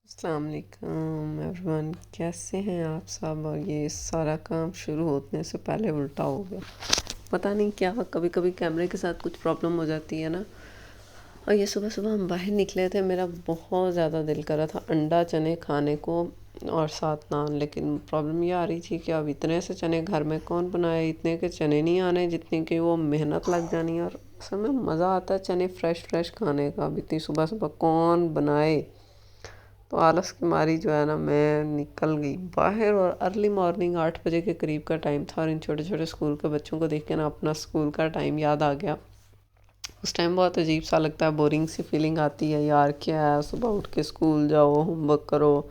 अस्सलाम वालेकुम एवरीवन, कैसे हैं आप सब। और ये सारा काम शुरू होने से पहले उल्टा हो गया। पता नहीं क्या, कभी कभी कैमरे के साथ कुछ प्रॉब्लम हो जाती है ना। और ये सुबह सुबह हम बाहर निकले थे, मेरा बहुत ज़्यादा दिल कर रहा था अंडा चने खाने को और साथ नान। लेकिन प्रॉब्लम ये आ रही थी कि अब इतने से चने घर में कौन बनाए, इतने के चने नहीं आने जितने की वो मेहनत लग जानी है। और असल में मज़ा आता है चने फ्रेश फ्रेश खाने का। अब इतनी सुबह सुबह कौन बनाए, तो आलस की मारी जो है ना मैं निकल गई बाहर। और अर्ली मॉर्निंग 8 बजे के करीब का टाइम था। और इन छोटे छोटे स्कूल के बच्चों को देख के ना अपना स्कूल का टाइम याद आ गया। उस टाइम बहुत अजीब सा लगता है, बोरिंग सी फीलिंग आती है, यार क्या है, सुबह उठ के स्कूल जाओ, होमवर्क करो,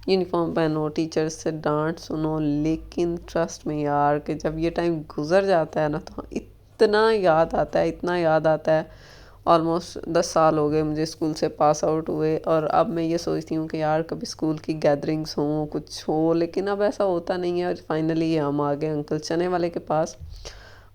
यूनिफॉर्म पहनो, टीचर से डांट सुनो। लेकिन ट्रस्ट में यार कि जब ये टाइम गुजर जाता है ना तो इतना याद आता है, इतना याद आता है। ऑलमोस्ट 10 साल हो गए मुझे स्कूल से पास आउट हुए। और अब मैं ये सोचती हूँ कि यार कभी स्कूल की गैदरिंग्स हों, कुछ हो, लेकिन अब ऐसा होता नहीं है। और फाइनली हम आ गए अंकल चने वाले के पास।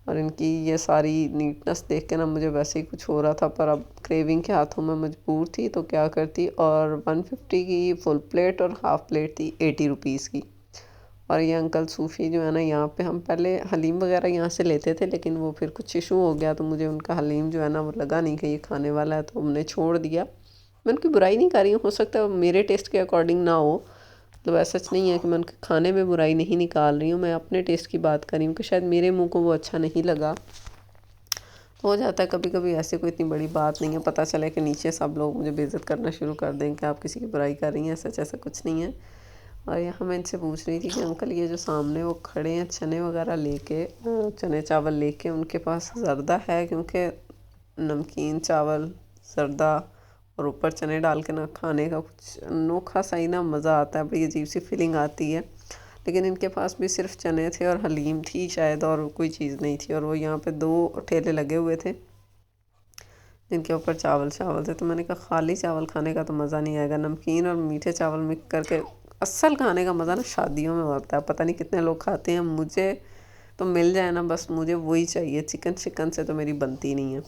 और इनकी ये सारी नीटनेस देख के ना मुझे वैसे ही कुछ हो रहा था, पर अब क्रेविंग के हाथों में मजबूर थी तो क्या करती। और 150 की फुल प्लेट और हाफ़ प्लेट थी 80 रुपीज़ की। और ये अंकल सूफ़ी जो है ना, यहाँ पे हम पहले हलीम वगैरह यहाँ से लेते थे, लेकिन वो फिर कुछ इशू हो गया तो मुझे उनका हलीम जो है ना वो लगा नहीं कि ये खाने वाला है, तो हमने छोड़ दिया। मैं उनकी बुराई नहीं कर रही हूँ, हो सकता है वो मेरे टेस्ट के अकॉर्डिंग ना हो। मतलब ऐसा सच नहीं है कि मैं उनके खाने में बुराई नहीं निकाल रही हूँ, मैं अपने टेस्ट की बात कर रही हूँ कि शायद मेरे मुंह को वो अच्छा नहीं लगा। तो हो जाता है कभी कभी, ऐसे कोई इतनी बड़ी बात नहीं है। पता चले कि नीचे सब लोग मुझे बेइज्जत करना शुरू कर दें कि आप किसी की बुराई कर रही हैं, सच ऐसा कुछ नहीं है। और यहाँ मैं इनसे पूछ रही थी कि अंकल ये जो सामने वो खड़े हैं चने वगैरह लेके, चने चावल लेके, उनके पास ज़र्दा है? क्योंकि नमकीन चावल, ज़र्दा और ऊपर चने डाल के ना खाने का कुछ अनोखा सा ही ना मज़ा आता है, बड़ी अजीब सी फीलिंग आती है। लेकिन इनके पास भी सिर्फ चने थे और हलीम थी शायद, और कोई चीज़ नहीं थी। और वो यहाँ पे 2 ठेले लगे हुए थे जिनके ऊपर चावल चावल थे। तो मैंने कहा खाली चावल खाने का तो मज़ा नहीं आएगा, नमकीन और मीठे चावल मिक्स करके असल खाने का मज़ा ना शादियों में होता है। पता नहीं कितने लोग खाते हैं, मुझे तो मिल जाए ना बस, मुझे वही चाहिए। चिकन चिकन से तो मेरी बनती नहीं है।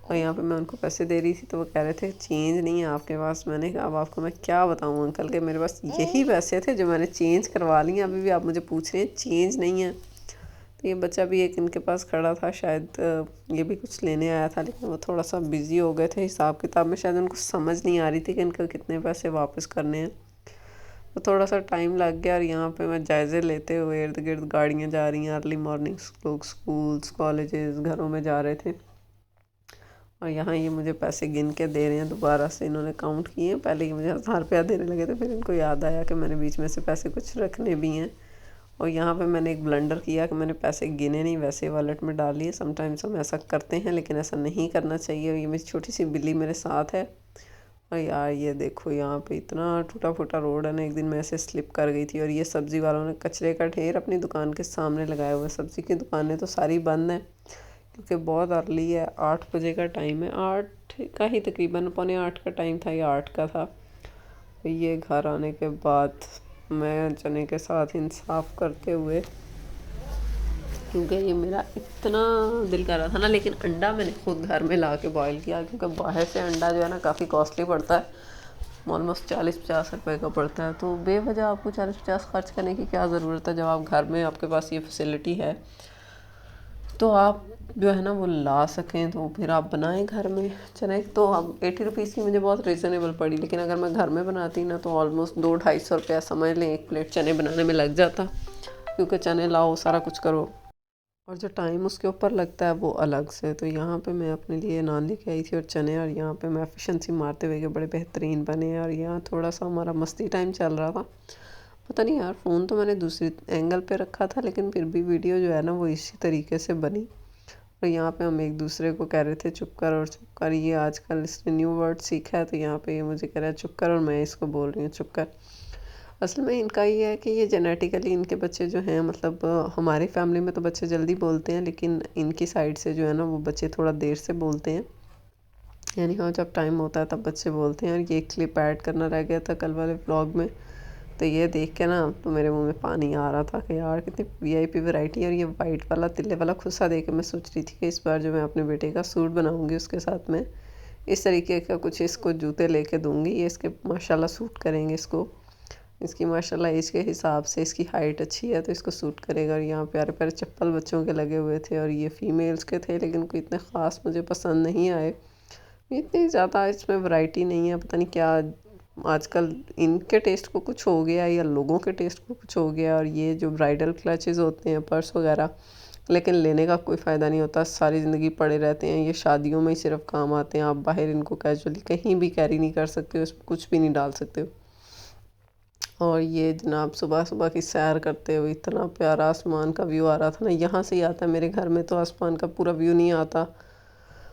और यहाँ पे मैं उनको पैसे दे रही थी तो वो कह रहे थे चेंज नहीं है आपके पास। मैंने कहा अब आपको मैं क्या बताऊँ अंकल के मेरे पास यही पैसे थे जो मैंने चेंज करवा लिए, अभी भी आप मुझे पूछ रहे हैं चेंज नहीं है। तो ये बच्चा भी एक इनके पास खड़ा था, शायद ये भी कुछ लेने आया था, लेकिन वो थोड़ा सा बिजी हो गए थे हिसाब किताब में। शायद उनको समझ नहीं आ रही थी कि इनका कितने पैसे वापस करने हैं। तो थोड़ा सा टाइम लग गया। और यहाँ पे मैं जायज़े लेते हुए, इर्द गिर्द गाड़ियाँ जा रही हैं, अर्ली मॉर्निंग लोग स्कूल्स कॉलेजेस घरों में जा रहे थे। और यहाँ ये मुझे पैसे गिन के दे रहे हैं, दोबारा से इन्होंने काउंट किए हैं। पहले ये मुझे 1000 रुपया देने लगे थे, फिर इनको याद आया कि मैंने बीच में से पैसे कुछ रखने भी हैं। और यहाँ पे मैंने एक ब्लंडर किया कि मैंने पैसे गिने नहीं, वैसे वॉलेट में डाल लिए। समटाइम्स हम ऐसा करते हैं लेकिन ऐसा नहीं करना चाहिए। और ये मेरी छोटी सी बिल्ली मेरे साथ है। और यार ये देखो यहाँ पे इतना टूटा फूटा रोड है ना, एक दिन मैं ऐसे स्लिप कर गई थी। और ये सब्ज़ी वालों ने कचरे का ढेर अपनी दुकान के सामने लगाया हुआ है। सब्ज़ी की दुकानें तो सारी बंद हैं क्योंकि बहुत अर्ली है, 8 बजे का टाइम है, 8 का ही तकरीबन, पौने 8 का टाइम था या 8 का था। ये घर आने के बाद मैं चने के साथ इंसाफ करते हुए, क्योंकि ये मेरा इतना दिल कर रहा था ना। लेकिन अंडा मैंने खुद घर में ला के बॉयल किया, क्योंकि बाहर से अंडा जो है ना काफ़ी कॉस्टली पड़ता है, ऑलमोस्ट 40-50 रुपए का पड़ता है। तो बेवजह आपको 40-50 खर्च करने की क्या ज़रूरत है, जब आप घर में आपके पास ये फैसिलिटी है तो आप जो है ना वो ला सकें तो फिर आप बनाएं घर में। चने तो अब 80 रुपीज़ की मुझे बहुत रीज़नेबल पड़ी, लेकिन अगर मैं घर में बनाती ना तो ऑलमोस्ट 200-250 रुपया समझ लें एक प्लेट चने बनाने में लग जाता। क्योंकि चने लाओ, सारा कुछ करो, और जो टाइम उसके ऊपर लगता है वो अलग से। तो यहाँ पे मैं अपने लिए नान लेके आई थी और चने, और यहाँ पे मैं एफिशिएंसी मारते हुए कि बड़े बेहतरीन बने। और यहाँ थोड़ा सा हमारा मस्ती टाइम चल रहा था। पता नहीं यार, फ़ोन तो मैंने दूसरी एंगल पे रखा था, लेकिन फिर भी वीडियो जो है ना वो इसी तरीके से बनी। और यहाँ पे हम एक दूसरे को कह रहे थे चुप कर, और चुप कर, ये आजकल इसने न्यू वर्ड सीखा है। तो यहाँ पे ये मुझे कह रहा है चुप कर, और मैं इसको बोल रही हूँ चुप कर। असल में इनका ये है कि ये जेनेटिकली इनके बच्चे जो हैं, मतलब हमारी फैमिली में तो बच्चे जल्दी बोलते हैं, लेकिन इनकी साइड से जो है ना वो बच्चे थोड़ा देर से बोलते हैं। यानी हाँ, जब टाइम होता है तब बच्चे बोलते हैं। और ये क्लिप ऐड करना रह गया था कल वाले व्लॉग में, तो ये देख के ना तो मेरे मुंह में पानी आ रहा था कि यार कितनी वीआईपी वैरायटी। और ये वाइट वाला तिल्ले वाला खुस्सा देख के मैं सोच रही थी कि इस बार जो मैं अपने बेटे का सूट बनाऊंगी उसके साथ में इस तरीके का कुछ इसको जूते लेके दूंगी, ये इसके माशाल्लाह सूट करेंगे इसको। इसकी माशाल्लाह एज के हिसाब से इसकी हाइट अच्छी है तो इसको सूट करेगा। और यहाँ प्यारे प्यारे चप्पल बच्चों के लगे हुए थे और ये फीमेल्स के थे, लेकिन कोई इतने ख़ास मुझे पसंद नहीं आए। इतनी ज़्यादा इसमें वैरायटी नहीं है, पता नहीं क्या आजकल इनके टेस्ट को कुछ हो गया या लोगों के टेस्ट को कुछ हो गया। और ये जो ब्राइडल क्लचेस होते हैं, पर्स वगैरह, लेकिन लेने का कोई फ़ायदा नहीं होता, सारी ज़िंदगी पड़े रहते हैं। ये शादियों में ही सिर्फ काम आते हैं, आप बाहर इनको कैजुअली कहीं भी कैरी नहीं कर सकते हो, इसमें कुछ भी नहीं डाल सकते हो। और ये जनाब सुबह सुबह की सैर करते हुए इतना प्यारा आसमान का व्यू आ रहा था ना, यहाँ से ही आता है, मेरे घर में तो आसमान का पूरा व्यू नहीं आता।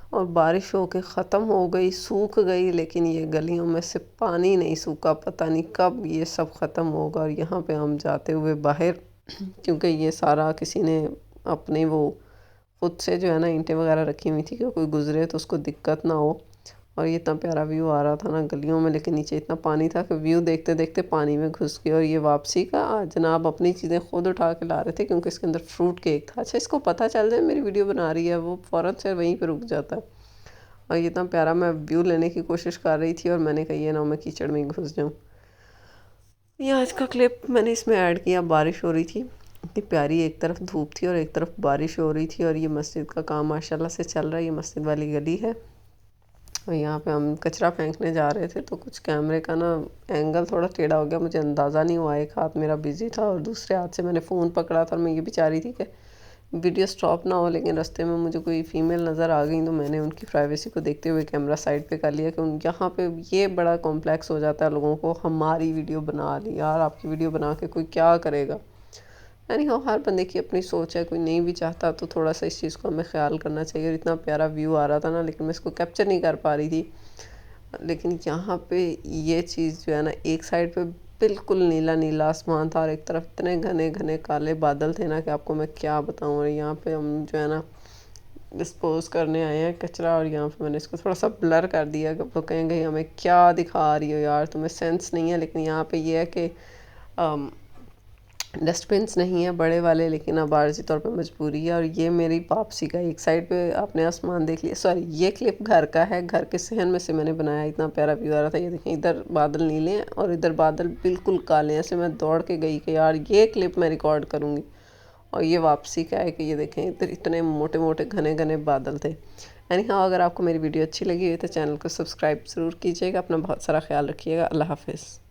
और बारिश होके ख़त्म हो गई, सूख गई, लेकिन ये गलियों में से पानी नहीं सूखा, पता नहीं कब ये सब ख़त्म होगा। और यहाँ पे हम जाते हुए बाहर क्योंकि ये सारा किसी ने अपने वो खुद से जो है ना ईंटें वगैरह रखी हुई थी कि कोई गुज़रे तो उसको दिक्कत ना हो। और ये इतना प्यारा व्यू आ रहा था ना गलियों में, लेकिन नीचे इतना पानी था कि व्यू देखते देखते पानी में घुस गए। और ये वापसी का जनाब अपनी चीज़ें खुद उठा के ला रहे थे क्योंकि इसके अंदर फ्रूट केक था। अच्छा, इसको पता चल जाए मेरी वीडियो बना रही है, वो फ़ौरन से वहीं पर रुक जाता है। और ये इतना प्यारा मैं व्यू लेने की कोशिश कर रही थी और मैंने कहा ये ना मैं कीचड़ में घुस जाऊँ। ये आज का क्लिप मैंने इसमें ऐड किया, बारिश हो रही थी, इतनी प्यारी, एक तरफ धूप थी और एक तरफ बारिश हो रही थी। और ये मस्जिद का काम माशाल्लाह से चल रहा है, ये मस्जिद वाली गली है। और यहाँ पे हम कचरा फेंकने जा रहे थे तो कुछ कैमरे का ना एंगल थोड़ा टेढ़ा हो गया, मुझे अंदाज़ा नहीं हुआ, एक हाथ मेरा बिज़ी था और दूसरे हाथ से मैंने फ़ोन पकड़ा था। और मैं ये भी चाह रही थी कि वीडियो स्टॉप ना हो, लेकिन रास्ते में मुझे कोई फ़ीमेल नज़र आ गई तो मैंने उनकी प्राइवेसी को देखते हुए कैमरा साइड पे कर लिया कि उन यहाँ पे ये बड़ा कॉम्प्लेक्स हो जाता है लोगों को, हमारी वीडियो बना ली यार, आपकी वीडियो बना के कोई क्या करेगा। यानी हाँ, हर बंदे की अपनी सोच है, कोई नहीं भी चाहता तो थोड़ा सा इस चीज़ को हमें ख्याल करना चाहिए। और इतना प्यारा व्यू आ रहा था ना, लेकिन मैं इसको कैप्चर नहीं कर पा रही थी। लेकिन यहाँ पे ये चीज़ जो है ना, एक साइड पे बिल्कुल नीला नीला आसमान था और एक तरफ इतने घने घने काले बादल थे ना कि आपको मैं क्या बताऊँ। और यहाँ पे हम जो है ना डिस्पोज करने आए हैं कचरा, और यहाँ पे मैंने इसको थोड़ा सा ब्लर कर दिया कि वो कहेंगे हमें क्या दिखा रही हो यार, तुम्हें सेंस नहीं है। लेकिन यहाँ पे ये है कि डस्टबिन्स नहीं है बड़े वाले, लेकिन अब आर्जी तौर पे मजबूरी है। और ये मेरी वापसी का एक साइड पे आपने आसमान देख लिया, सॉरी ये क्लिप घर का है, घर के सहन में से मैंने बनाया, इतना प्यारा व्यू आ रहा था। ये देखें, इधर बादल नीले हैं और इधर बादल बिल्कुल काले हैं। ऐसे मैं दौड़ के गई कि यार ये क्लिप मैं रिकॉर्ड करूँगी। और ये वापसी का है कि ये देखें, इधर इतने मोटे मोटे घने घने बादल थे। यानी हाँ, अगर आपको मेरी वीडियो अच्छी लगी हुई तो चैनल को सब्सक्राइब ज़रूर कीजिएगा। अपना बहुत सारा ख्याल रखिएगा। अल्लाह हाफिज़।